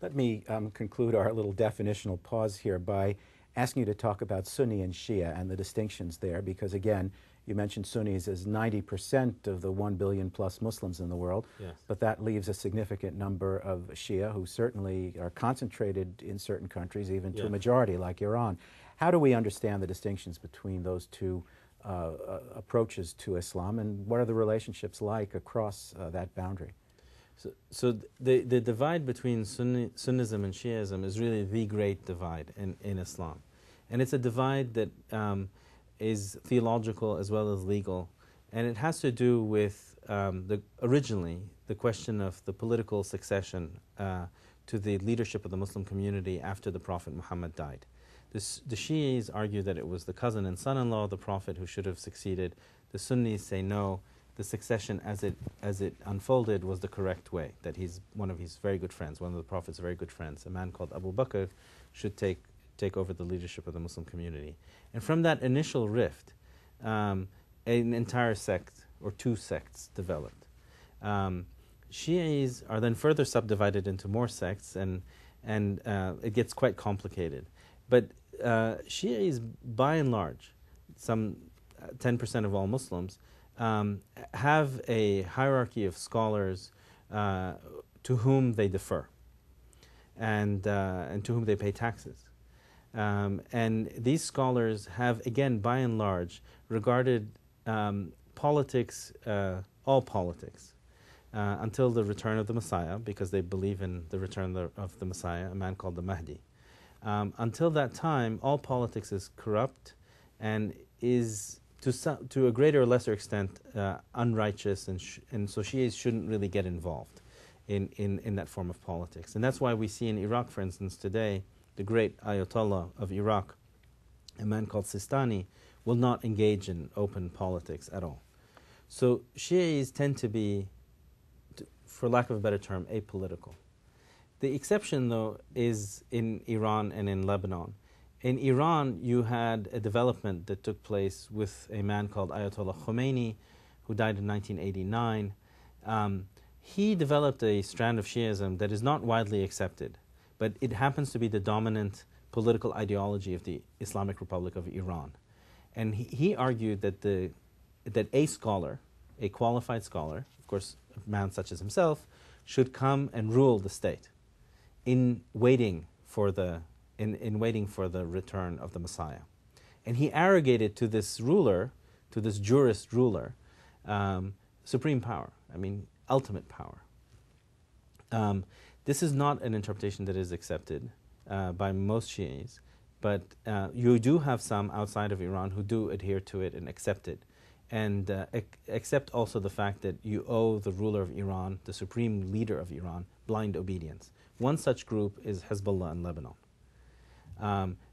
Let me conclude our little definitional pause here by asking you to talk about Sunni and Shia and the distinctions there, because again, you mentioned Sunnis as 90% of the 1 billion plus Muslims in the world, Yes. but that leaves a significant number of Shia who certainly are concentrated in certain countries, even to a majority like Iran. How do we understand the distinctions between those two approaches to Islam, and what are the relationships like across that boundary? So the divide between Sunnism and Shiism is really the great divide in Islam. And it's a divide that is theological as well as legal. And it has to do with originally the question of the political succession to the leadership of the Muslim community after the Prophet Muhammad died. The Shi'is argue that it was the cousin and son-in-law of the Prophet who should have succeeded. The Sunnis say no. The succession as it unfolded was the correct way, that one of his very good friends, one of the Prophet's very good friends, a man called Abu Bakr, should take over the leadership of the Muslim community. And from that initial rift, an entire sect, or two sects, developed. Shi'is are then further subdivided into more sects, and it gets quite complicated. But Shi'is, by and large, some 10% of all Muslims, have a hierarchy of scholars to whom they defer and to whom they pay taxes. And these scholars have, again, by and large, regarded politics, all politics, until the return of the Messiah, because they believe in the return of the Messiah, a man called the Mahdi. Until that time, all politics is corrupt and is to a greater or lesser extent unrighteous, and so Shias shouldn't really get involved in that form of politics. And that's why we see in Iraq, for instance, today, the great Ayatollah of Iraq, a man called Sistani, will not engage in open politics at all. So Shias tend to be, for lack of a better term, apolitical. The exception, though, is in Iran and in Lebanon. In Iran, you had a development that took place with a man called Ayatollah Khomeini, who died in 1989. He developed a strand of Shiism that is not widely accepted, but it happens to be the dominant political ideology of the Islamic Republic of Iran. And he argued that a scholar, a qualified scholar, of course a man such as himself, should come and rule the state in waiting for the return of the Messiah. And he arrogated to this ruler, to this jurist ruler, supreme power, ultimate power. This is not an interpretation that is accepted by most Shi'is, but you do have some outside of Iran who do adhere to it and accept it, and accept also the fact that you owe the ruler of Iran, the supreme leader of Iran, blind obedience. One such group is Hezbollah in Lebanon.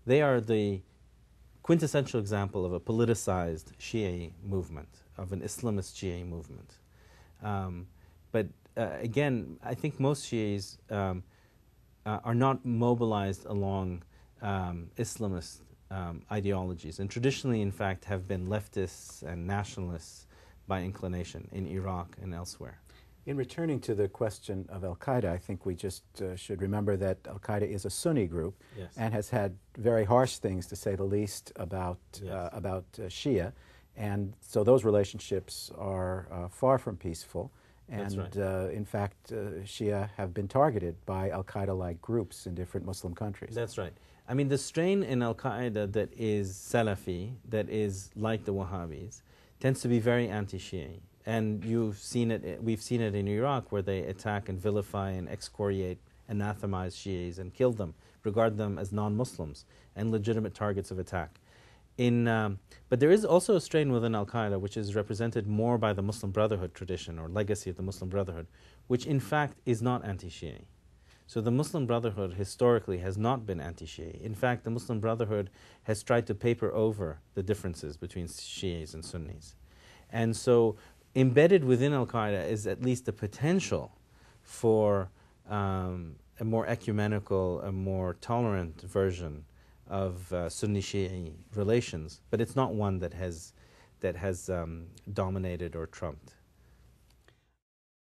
They are the quintessential example of a politicized Shia movement, of an Islamist Shia movement. But again, I think most Shias are not mobilized along Islamist ideologies, and traditionally, in fact, have been leftists and nationalists by inclination in Iraq and elsewhere. In returning to the question of Al-Qaeda, I think we just should remember that Al-Qaeda is a Sunni group, yes, and has had very harsh things, to say the least, about yes, Shia. And so those relationships are far from peaceful. And that's right. In fact, Shia have been targeted by Al-Qaeda-like groups in different Muslim countries. That's right. The strain in Al-Qaeda that is Salafi, that is like the Wahhabis, tends to be very anti-Shia. And we've seen it in Iraq, where they attack and vilify and excoriate, anathemize Shias and kill them, regard them as non-Muslims and legitimate targets of attack. But there is also a strain within Al-Qaeda which is represented more by the Muslim Brotherhood tradition, or legacy of the Muslim Brotherhood, which in fact is not anti-Shia. So the Muslim Brotherhood historically has not been anti-Shia. In fact, the Muslim Brotherhood has tried to paper over the differences between Shias and Sunnis. And so embedded within Al-Qaeda is at least the potential for a more ecumenical, a more tolerant version of Sunni-Shia relations, but it's not one that has dominated or trumped